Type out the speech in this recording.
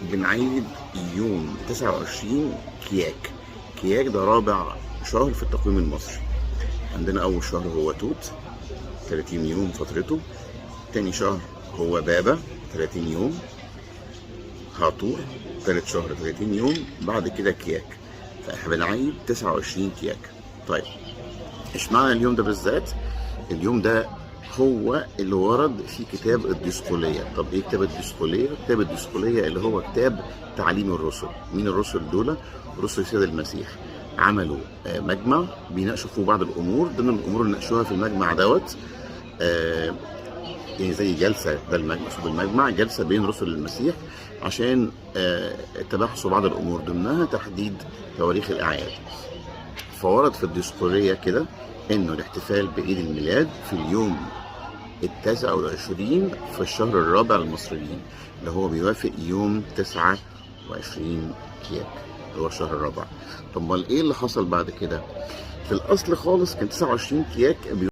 بنعيد يوم 29 كياك. كياك ده رابع شهر في التقويم المصري. عندنا أول شهر هو توت 30 يوم فترته، تاني شهر هو بابا 30 يوم، هاطور تالت شهر 30 يوم، بعد كده كياك. فاحنا بنعيد 29 كياك. طيب اشمعنى اليوم ده بالذات؟ اليوم ده هو اللي ورد في كتاب الديسقولية. طب ايه كتاب الديسقولية؟ كتاب الديسقولية اللي هو كتاب تعليم الرسل. مين الرسل دول؟ رسل السيد المسيح. عملوا مجمع بيناقشوا فيه بعض الامور. ضمن الامور اللي ناقشوها في المجمع دوت يعني زي جلسه، ده المجمع جلسه بين رسل المسيح عشان تباحثوا بعض الامور، ضمنها تحديد تواريخ الاعياد. فورد في الديسقورية كده انه الاحتفال بعيد الميلاد في اليوم 29 في الشهر الرابع المصريين، اللي هو بيوافق يوم 29 كياك اللي هو الشهر الرابع. طب امال ايه اللي حصل بعد كده؟ في الاصل خالص كان 29 كياك